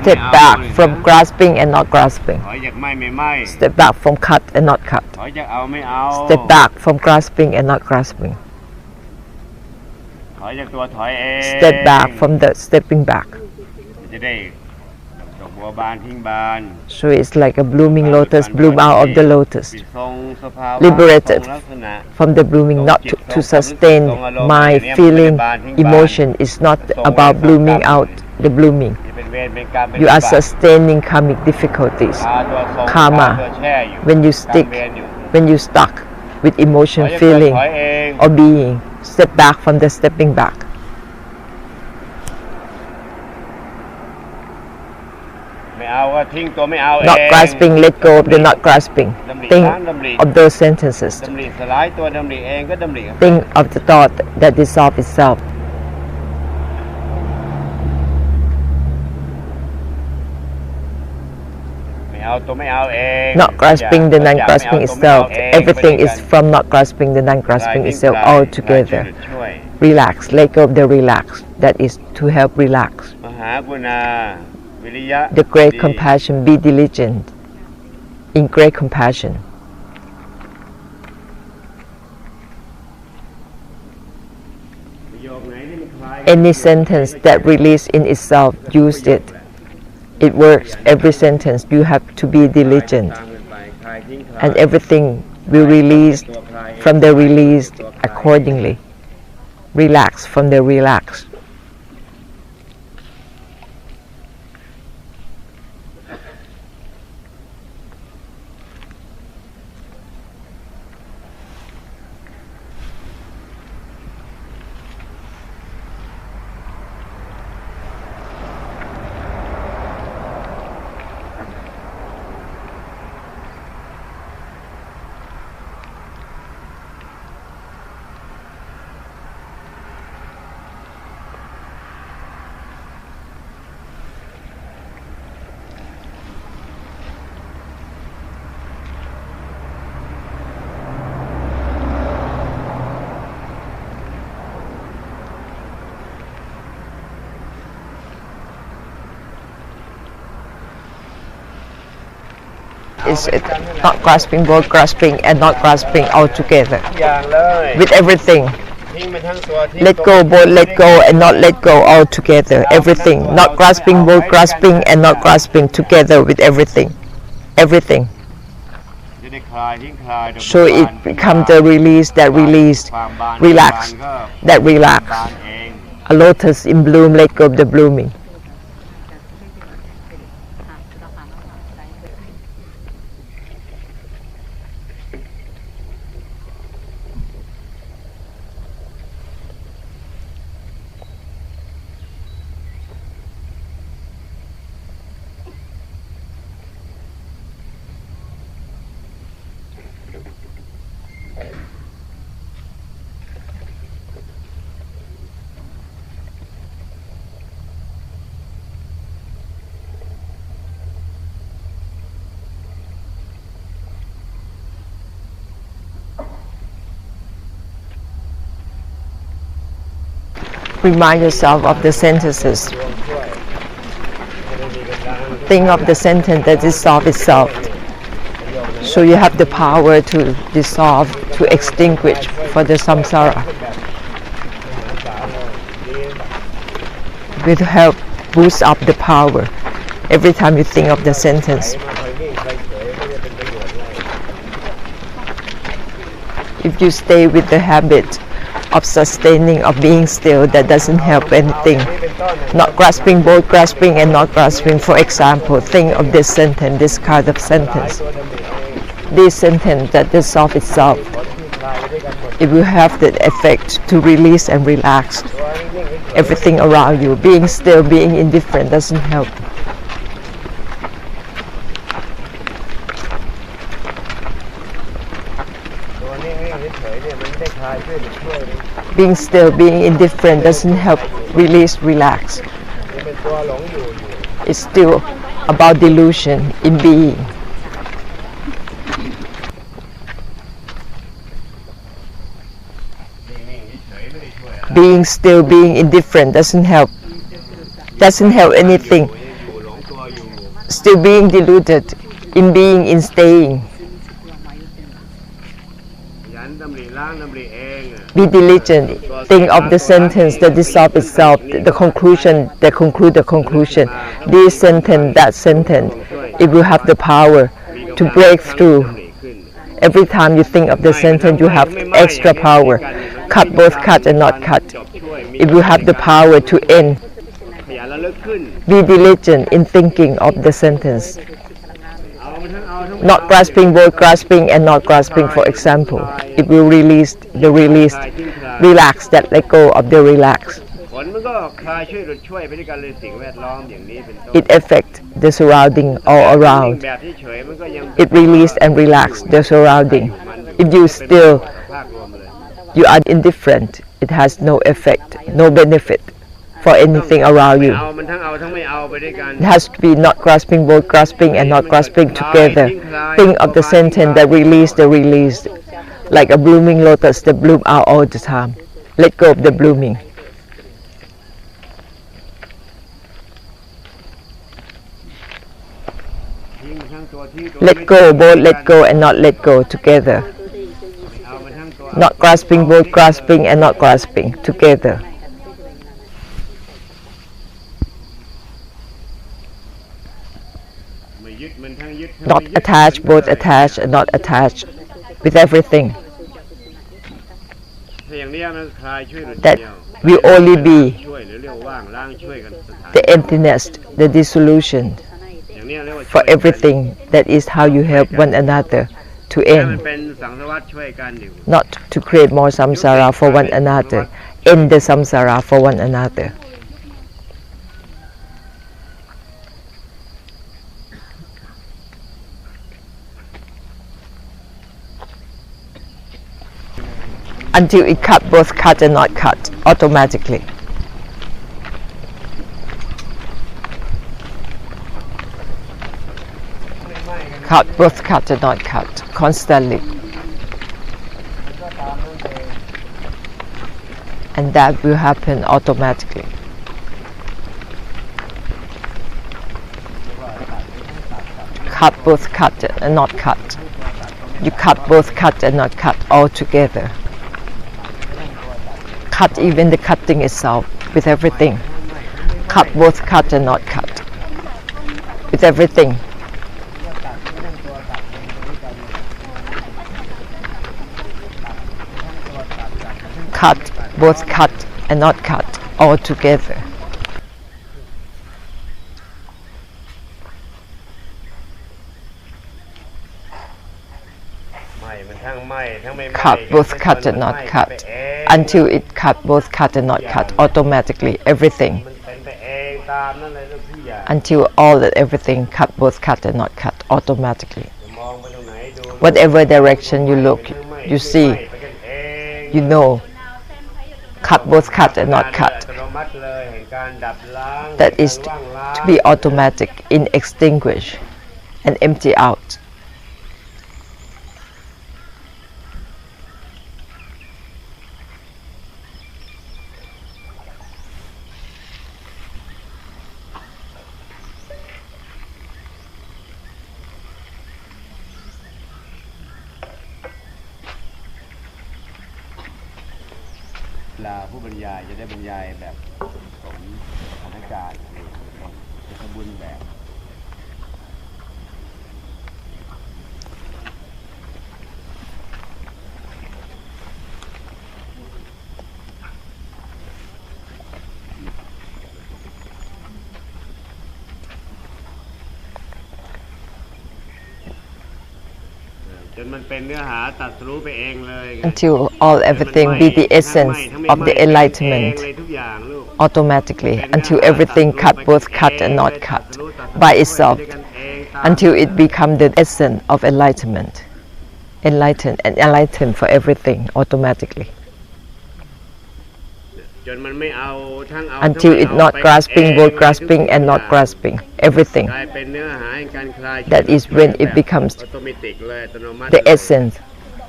Step back from grasping and not grasping. ถอยจากไม่ Step back from cut and not cut. ถอยจากเอาไม่เอา Step back from grasping and not grasping. ถอยจากตัวถอยเอง Step back from the stepping back. จะได้ดอกบัวบานทิ้งบาน So it's like a blooming lotus bloom out of the lotus. ปิดทรงสภาวะ Liberated ทรงลักษณะ from the blooming, not to sustain my feeling, emotion. Is not about blooming out the blooming. จะเป็นเวรเป็นกรรมเป็น You are วิบาก sustaining karmic difficulties. พาตัวทรง Karma. พาตัวแช่อยู่ When you กรรม stick, เวรอยู่ when you stuck with ถ emotion, อยจากตัว feeling, ถอยเอง or being, step back from the stepping back. ไม่เอาก็ทิ้งตัวไม่เอาเอง Not grasping, let go of the not grasping. ดำริ Think ล้างดำริ of those sentences. ดำริสลายตัวดำริเองก็ดำริ Think of the thought that dissolves itself. ไม่เอาตัวไม่เอาเอง Not grasping the อยาก non-grasping ไม่เอาตัวไม่เอา itself. เอง Everything ไปด้วย is กัน from not grasping the non-grasping กาย itself ทิ้งกาย all กาย together. ช่วย Relax, let go of the relax. That is to help relax. มหากรุณาวิริยะ The great ดี compassion, be diligent in great compassion. ประโยคไหนที่มันคล้าย Any sentence that release in itself, use it. It works. Every sentence you have to be diligent, ตามกันไปคลายทิ้งคลาย and everything will release from the released accordingly. Relax from the relaxed. Is it not grasping, both grasping and not grasping all together อย่างเลย with everything. ทิ้งมันทั้งตัวทิ้ง Let go, both let go and not let go all together. Everything, not grasping, both grasping and not grasping together with everything. Everything. จะได้คลายทิ้งคลายดอก So บัว it บาน becomes the release that released, ความบาน relax บานก็ that บ relax. านเอง A lotus in bloom, let go of the blooming. Remind yourself of the sentences. Think of the sentence that dissolves itself. So you have the power to dissolve, to extinguish for the samsara. With help, boost up the power every time you think of the sentence. If you stay with the habit of sustaining, of being still, that doesn't help anything. Not grasping, both grasping and not grasping. For example, think of this sentence, this kind of sentence. This sentence that dissolves itself. It will have the effect to release and relax everything around you. Being still, being indifferent doesn't help. Being still, being indifferent doesn't help release, relax. It's still about delusion in being. Being still, being indifferent doesn't help anything. still being deluded in being, in staying. ยันดำริล้างดำริเองอะ Be diligent. Think of the sentence that dissolves itself, the conclusion that conclude the conclusion. This sentence, that sentence, it will have the power to break through. Every time you think of the sentence, you have extra power. Cut, both cut and not cut. It will have the power to end. ขยันระลึกขึ้น Be diligent in thinking of the sentence. เอาทั้งเอาทั้ง Not grasping, both grasping and not grasping, for example. It will release the release, relax, that let go of the relax. ผลมันก็คลายช่วยหลุดช่วยไปด้วยกันเลยสิ่งแวดล้อมอย่างนี้เป็นต้น It affects the surrounding all around. แบบที่เฉยมันก็ยัง It release and relax the surrounding. If you still, ภาพรวมเลย you are indifferent, it has no effect, no benefit for anything around ไม่ you. เอามันทั้งเอาทั้งไม่เอาไปด้วยกัน It has to be not grasping, both grasping and not grasping together. Think of the sentence that release the release, like a blooming lotus that bloom out all the time. Let go of the blooming. ทิ้งทั้งตัวที่ตัว Let go, both let go and not let go together. เอามันทั้งตัว Not grasping, both grasping and not grasping together. ไม่ยึดมันทั้งยึด Not attached, both attached and not attached with everything. ถ้าอย่างนี้มันคลายช่วยหลุด That เดียว will only be ช่วยหรือเรียกว่างล้างช่วยกันสถาน the emptiness, the dissolution อย่างนี้เรียกว่า for everything. That is how you help one another to ให้มัน end, เป็นสังสารวัฏช่วยกันอยู่ not to create more samsara for one another. End the samsara for one another. Until it cut, both cut and not cut automatically. Cut, both cut and not cut constantly. And that will happen automatically. Cut, both cut and not cut. You cut, both cut and not cut all together. Cut even the cutting itself with everything. Cut, both cut and not cut with everything. Cut, both cut and not cut all together. ไม่มันทั้งไม่ทั้งไม่ไหม้ Cut, both cut and not cut until it cut, both cut and not cut automatically everything. มันเป็นไปเองตามนั่นเลยทุกอย่าง Until all that everything cut, both cut and not cut automatically. มองไปตรงไหนดู Whatever direction you look, you see, ไปกันเอง you know. Cut, both cut and not cut. อัตโนมัติเลยแห่งการดับล้าง That is ว่างล้าง to be automatic in extinguish and empty out. เวลาผู้บรรยายจะได้บรรยายแบบสมสถานการณ์จะสมบูรณ์แบบ จนมันเป็นเนื้อหาตัดรู้ไปเองเลย Until all everything be the essence of the enlightenment automatically. Until everything cut, both cut and not cut by itself. Until it become the essence of enlightenment. Enlighten and enlighten for everything automatically. จนมันไม่เอาทั้งเอา Until it not grasping, both grasping and not grasping everything. กลายเป็นเนื้อหาแห่งการคลาย That is when it becomes ออโตเมติกเลยอัตโนมัติ the essence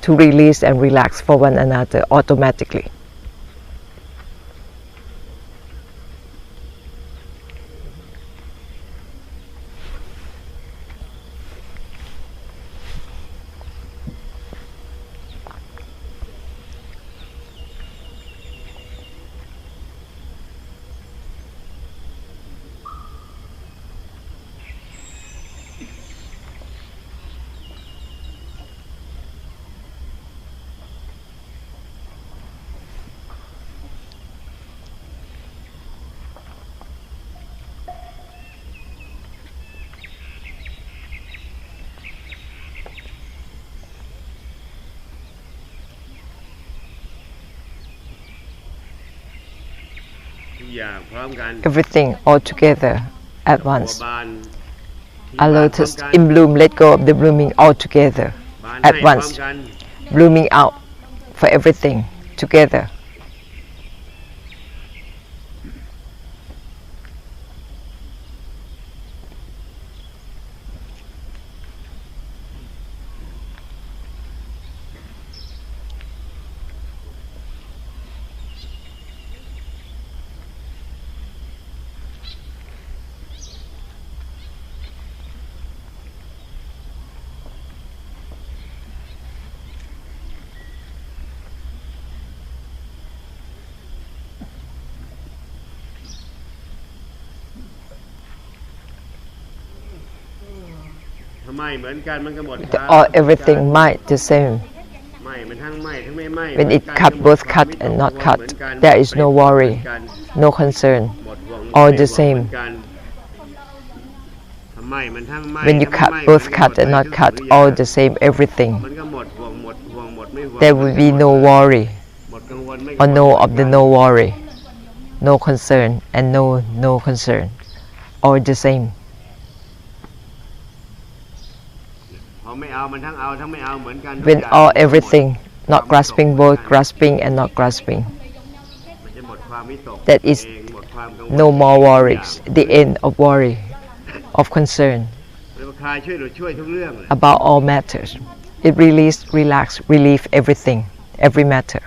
to release and relax for one another automatically. อย่างพร้อมกัน everything all together at หัว once. บานที่ A บานพร้อม lotus กัน in bloom, let go of the blooming all together บานให้ at พร้อม once, กัน blooming out for everything together. ถ้าไหม้เหมือนกันมันก็หมด The all everything might the same. ไหม้มันทั้งไหม้ทั้งไม่ไหม้ When it cut, both cut and not cut, there is no worry, no concern, หมดห่วง all ไม่ the ห่วง same. เหมือนกันถ้าไหม้มันทั้งไหม้ When you ถ้า cut, ไม่ไหม้ both มันก็ cut หมด and not ไป cut, ทุกอย่าง all the same, everything. มันก็หมดห่วงหมดห่วงหมดไม่ห่วง There will be no worry หมดกังวลไม่ or no of the no worry, no concern and no concern, all the same. พอไม่เอามันทั้งเอาทั้งไม่เอาเหมือนกันทุก When อย่าง all everything, not grasping, both grasping and not grasping, มันจะหมดความวิตก that is เองหมดความกังวล no more worries, the end of worry, of concern เป็นคลายช่วยเหลือช่วยทุกเรื่องเลย about all matters. It release, relax, relieve everything, every matter.